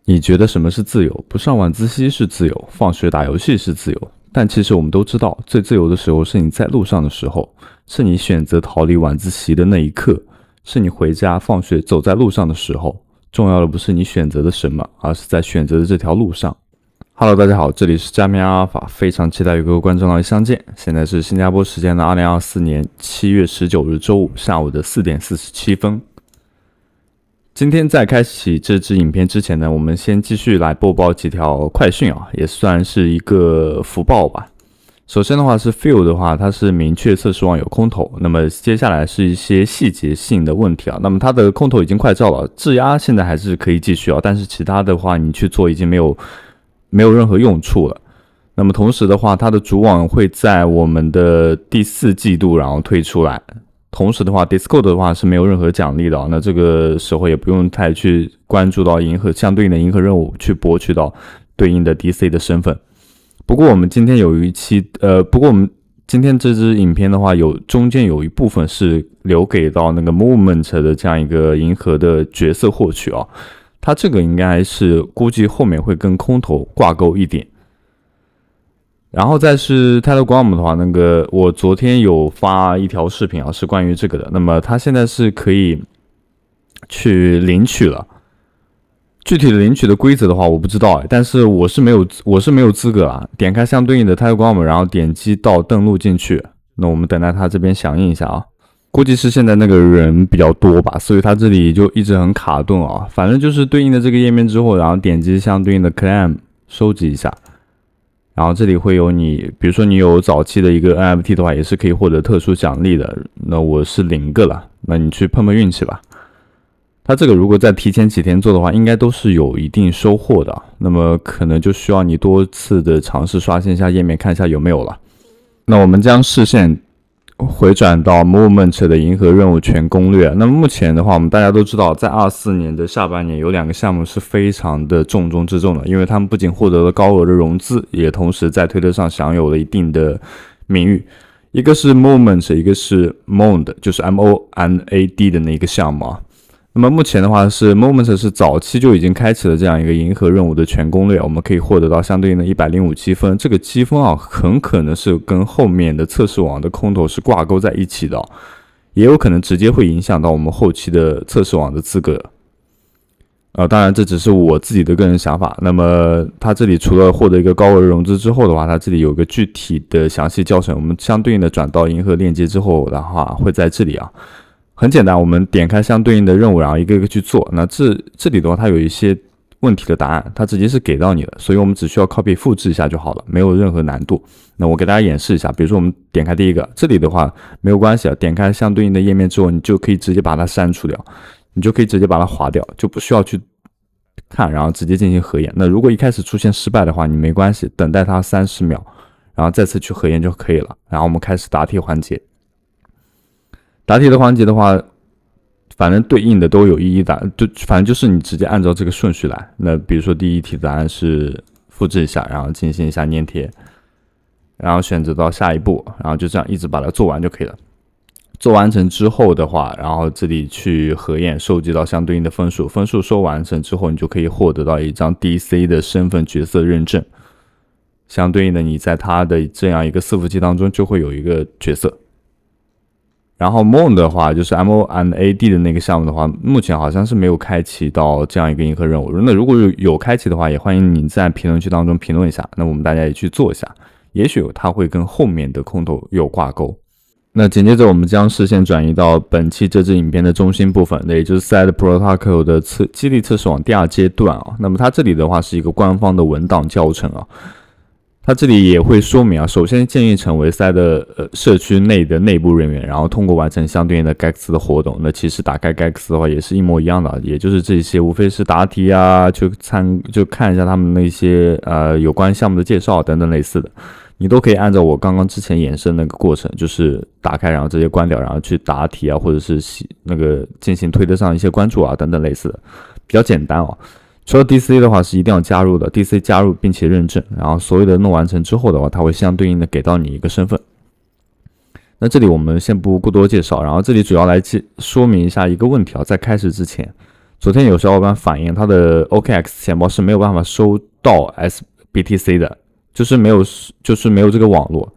你觉得什么是自由？不上晚自习是自由，放学打游戏是自由。但其实我们都知道，最自由的时候是你在路上的时候，是你选择逃离晚自习的那一刻，是你回家放学走在路上的时候。重要的不是你选择的什么，而是在选择的这条路上。Hello， 大家好，这里是加密阿尔法，非常期待与各位观众来相见。现在是新加坡时间的2024年7月19日周五下午的4点47分。今天在开启这支影片之前呢，我们先继续来播报几条快讯啊，也算是一个福报吧。首先的话是 Phil 的话，它是明确测试网有空投，那么接下来是一些细节性的问题啊。那么它的空投已经快照了，质押现在还是可以继续啊，但是其他的话你去做已经没有任何用处了。那么同时的话，它的主网会在我们的第4季度然后推出来。同时的话 Discord 的话是没有任何奖励的啊，那这个时候也不用太去关注到相对应的银河任务去博取到对应的 DC 的身份。不过我们今天今天这支影片的话，中间有一部分是留给到那个 Movement 的这样一个银河的角色获取啊，它这个应该是估计后面会跟空投挂钩一点。然后再是 Telegram 的话，那个我昨天有发一条视频啊，是关于这个的。那么它现在是可以去领取了，具体的领取的规则的话我不知道但是我是没有资格啊。点开相对应的 Telegram， 然后点击到登录进去。那我们等待它这边响应一下啊。估计是现在那个人比较多吧，所以它这里就一直很卡顿啊。反正就是对应的这个页面之后，然后点击相对应的 Claim 收集一下。然后这里会有你，比如说你有早期的一个 NFT 的话，也是可以获得特殊奖励的。那我是0个了，那你去碰碰运气吧。它这个如果在提前几天做的话，应该都是有一定收获的。那么可能就需要你多次的尝试刷新一下页面，看一下有没有了。那我们将视线回转到 Movement 的银河任务全攻略。那么目前的话，我们大家都知道，在24年的下半年有2个项目是非常的重中之重的，因为他们不仅获得了高额的融资，也同时在推特上享有了一定的名誉。一个是 Movement， 一个是 Mond， 就是 MONAD 的那个项目啊。那么目前的话是 Moment 是早期就已经开启了这样一个银河任务的全攻略，我们可以获得到相对应的105积分。这个积分啊，很可能是跟后面的测试网的空投是挂钩在一起的，也有可能直接会影响到我们后期的测试网的资格。当然这只是我自己的个人想法。那么它这里除了获得一个高额融资之后的话，它这里有个具体的详细教程，我们相对应的转到银河链接之后的话，会在这里啊。很简单，我们点开相对应的任务，然后一个一个去做。那这里的话，它有一些问题的答案，它直接是给到你的，所以我们只需要 copy 复制一下就好了，没有任何难度。那我给大家演示一下，比如说我们点开第一个，这里的话没有关系啊，点开相对应的页面之后，你就可以直接把它删除掉，你就可以直接把它划掉，就不需要去看，然后直接进行核验。那如果一开始出现失败的话，你没关系，等待它30秒，然后再次去核验就可以了。然后我们开始答题环节。答题的环节的话，反正对应的都有一一答，反正就是你直接按照这个顺序来。那比如说第一题的答案是复制一下，然后进行一下粘贴，然后选择到下一步，然后就这样一直把它做完就可以了。做完成之后的话，然后这里去核验，收集到相对应的分数，分数收完成之后，你就可以获得到一张 DC 的身份角色认证。相对应的，你在它的这样一个伺服器当中就会有一个角色。然后 Mon 的话，就是 MONAD 的那个项目的话，目前好像是没有开启到这样一个银河任务。那如果有开启的话，也欢迎你在评论区当中评论一下，那我们大家也去做一下，也许它会跟后面的空投有挂钩。那紧接着我们将视线转移到本期这支影片的中心部分，那也就是 Side Protocol 的激励测试网第2阶段啊。那么它这里的话是一个官方的文档教程啊。它这里也会说明啊，首先建议成为赛的社区内的内部人员，然后通过完成相对应的 GEX 的活动。那其实打开 GEX 的话也是一模一样的，也就是这些，无非是答题啊，就看一下他们那些有关项目的介绍等等类似的，你都可以按照我刚刚之前演示那个过程，就是打开然后直接关掉，然后去答题啊，或者是那个进行推特上一些关注啊等等类似的，比较简单哦。除了 DC 的话是一定要加入的， DC 加入并且认证，然后所有的弄完成之后的话，它会相对应的给到你一个身份。那这里我们先不过多介绍，然后这里主要来说明一下一个问题啊，在开始之前，昨天有小伙伴反映他的 OKX 钱包是没有办法收到 SBTC 的，就是没有这个网络。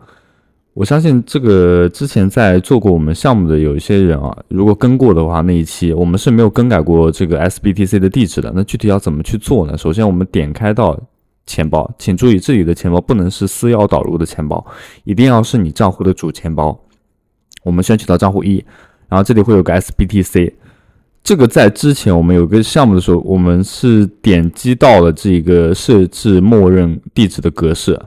我相信这个之前在做过我们项目的有一些人啊，如果跟过的话，那一期我们是没有更改过这个 SBTC 的地址的。那具体要怎么去做呢？首先我们点开到钱包，请注意这里的钱包不能是私钥导入的钱包，一定要是你账户的主钱包。我们选取到账户1，然后这里会有个 SBTC。这个在之前我们有个项目的时候，我们是点击到了这个设置默认地址的格式，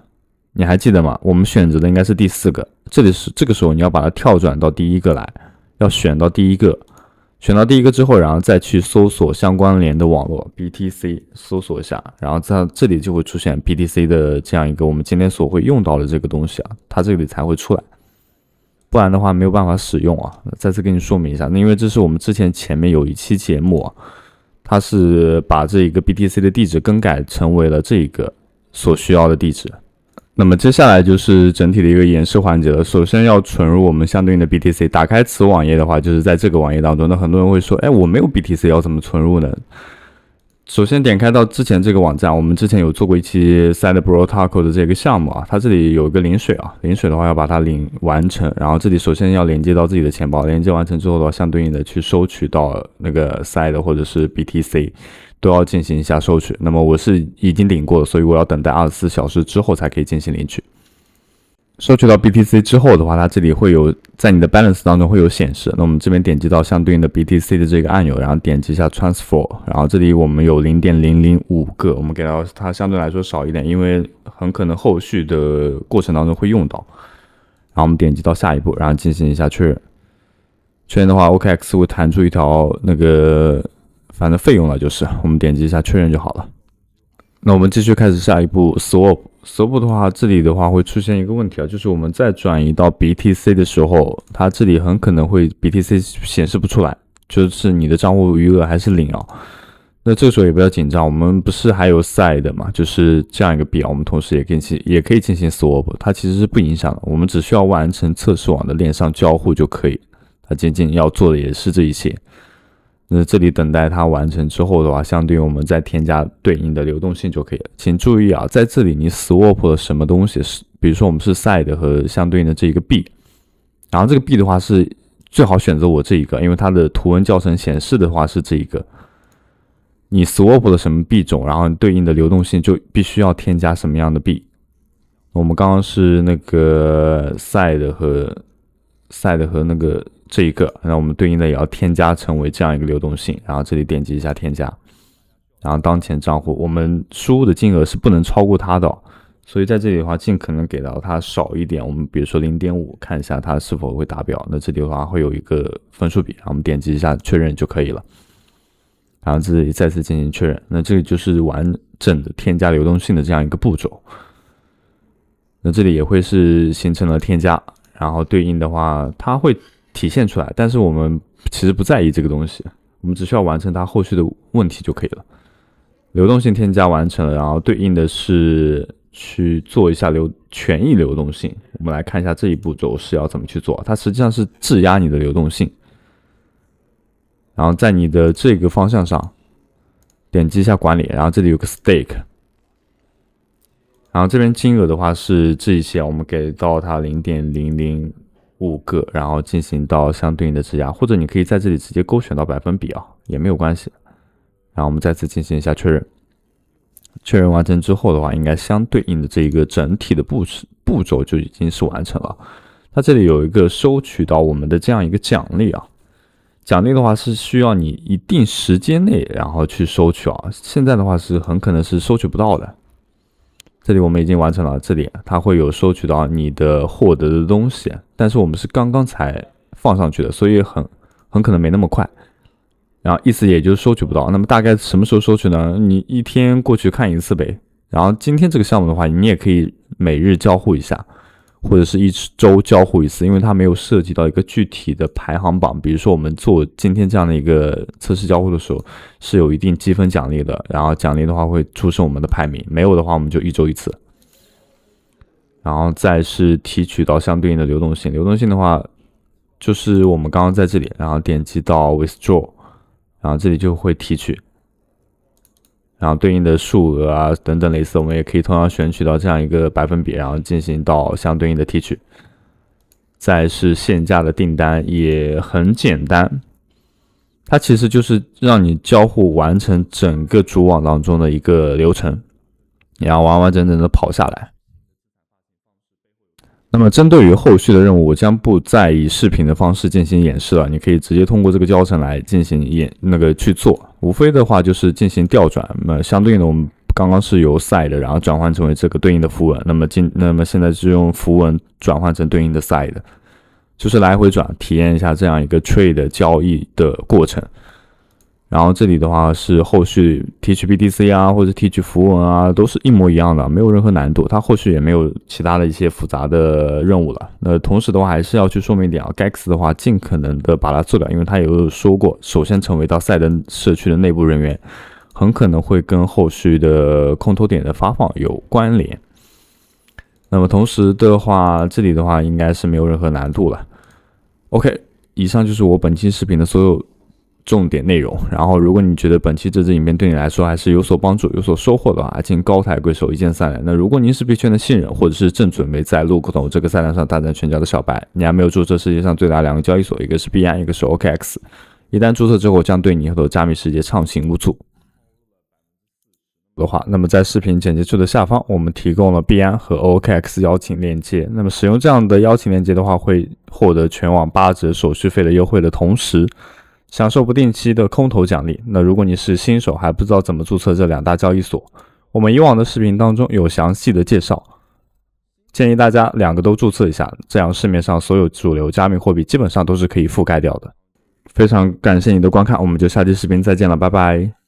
你还记得吗？我们选择的应该是第4个，这个时候你要把它跳转到第1个来，要选到第1个，选到第1个之后，然后再去搜索相关联的网络 BTC， 搜索一下，然后在这里就会出现 BTC 的这样一个我们今天所会用到的这个东西啊，它这里才会出来。不然的话没有办法使用啊。再次跟你说明一下，因为这是我们之前面有一期节目啊，它是把这一个 BTC 的地址更改成为了这一个所需要的地址。那么接下来就是整体的一个演示环节了。首先要存入我们相对应的 BTC， 打开此网页的话，就是在这个网页当中。那很多人会说，我没有 BTC 要怎么存入呢？首先点开到之前这个网站，我们之前有做过一期 Sidebro Taco 的这个项目啊，它这里有一个领水啊，领水的话要把它领完成，然后这里首先要连接到自己的钱包，连接完成之后的话，相对应的去收取到那个 Side 或者是 BTC 都要进行一下收取。那么我是已经领过了，所以我要等待24小时之后才可以进行领取。收取到 BTC 之后的话，它这里会有在你的 balance 当中会有显示。那我们这边点击到相对应的 BTC 的这个按钮，然后点击一下 transfer， 然后这里我们有 0.005 个，我们给到它相对来说少一点，因为很可能后续的过程当中会用到。然后我们点击到下一步，然后进行一下确认。确认的话 ，OKX 会弹出一条那个反正费用了，就是我们点击一下确认就好了。那我们继续开始下一步 swap 的话，这里的话会出现一个问题啊，就是我们在转移到 BTC 的时候，它这里很可能会 BTC 显示不出来，就是你的账户余额还是0啊。那这个时候也不要紧张，我们不是还有 Side 嘛，就是这样一个币啊，我们同时也可以进行 swap， 它其实是不影响的，我们只需要完成测试网的链上交互就可以，它仅仅要做的也是这一些。那这里等待它完成之后的话，相对于我们再添加对应的流动性就可以了。请注意啊，在这里你 swap 了什么东西，比如说我们是 Side 和相对应的这一个币，然后这个币的话是最好选择我这一个，因为它的图文教程显示的话是这一个。你 swap 了什么币种，然后对应的流动性就必须要添加什么样的币。我们刚刚是那个 Side 和那个这一个，那我们对应的也要添加成为这样一个流动性，然后这里点击一下添加，然后当前账户我们输入的金额是不能超过它的，所以在这里的话尽可能给到它少一点，我们比如说 0.5 看一下它是否会达标。那这里的话会有一个分数比，然后我们点击一下确认就可以了，然后这里再次进行确认。那这个就是完整的添加流动性的这样一个步骤。那这里也会是形成了添加，然后对应的话它会体现出来，但是我们其实不在意这个东西，我们只需要完成它后续的问题就可以了。流动性添加完成了，然后对应的是去做一下权益流动性。我们来看一下这一步骤是要怎么去做，它实际上是质押你的流动性，然后在你的这个方向上点击一下管理，然后这里有个 stake， 然后这边金额的话是这一些，我们给到它 0.005 个，然后进行到相对应的质押，或者你可以在这里直接勾选到百分比啊，也没有关系。然后我们再次进行一下确认，确认完成之后的话，应该相对应的这一个整体的步骤就已经是完成了。它这里有一个收取到我们的这样一个奖励啊，奖励的话是需要你一定时间内然后去收取啊，现在的话是很可能是收取不到的。这里我们已经完成了，这里它会有收取到你的获得的东西，但是我们是刚刚才放上去的，所以很可能没那么快。然后意思也就是收取不到，那么大概什么时候收取呢？你一天过去看一次呗。然后今天这个项目的话，你也可以每日交互一下，或者是一周交互一次，因为它没有涉及到一个具体的排行榜。比如说我们做今天这样的一个测试交互的时候，是有一定积分奖励的，然后奖励的话会出示我们的排名，没有的话我们就一周一次。然后再是提取到相对应的流动性，流动性的话就是我们刚刚在这里，然后点击到 withdraw，然后这里就会提取，然后对应的数额啊等等类似，我们也可以同样选取到这样一个百分比，然后进行到相对应的提取。再是限价的订单也很简单，它其实就是让你交互完成整个主网当中的一个流程，然后完完整整的跑下来。那么针对于后续的任务，我将不再以视频的方式进行演示了，你可以直接通过这个教程来进行去做，无非的话就是进行调转。那么相对应的，我们刚刚是由 side 然后转换成为这个对应的符文，那么现在是用符文转换成对应的 side， 就是来回转，体验一下这样一个 trade 交易的过程。然后这里的话是后续提取 BTC 啊，或者提取符文啊，都是一模一样的，没有任何难度。它后续也没有其他的一些复杂的任务了。那同时的话，还是要去说明一点啊 ，Gex 的话尽可能的把它做掉，因为它有说过，首先成为到赛德社区的内部人员，很可能会跟后续的空投点的发放有关联。那么同时的话，这里的话应该是没有任何难度了。OK， 以上就是我本期视频的所有重点内容，然后如果你觉得本期这支影片对你来说还是有所帮助、有所收获的话，请高抬贵手，一键3连。那如果您是币圈的新人，或者是正准备在路口这个赛道上大展拳脚的小白，你还没有注册世界上最大2个交易所，一个是币安，一个是 OKX， 一旦注册之后，将对你以后的加密世界畅行无阻的话，那么在视频简介处的下方，我们提供了币安和 OKX 邀请链接。那么使用这样的邀请链接的话，会获得全网8折手续费的优惠的同时，享受不定期的空投奖励。那如果你是新手还不知道怎么注册这2大交易所，我们以往的视频当中有详细的介绍，建议大家2个都注册一下，这样市面上所有主流加密货币基本上都是可以覆盖掉的。非常感谢你的观看，我们就下期视频再见了，拜拜。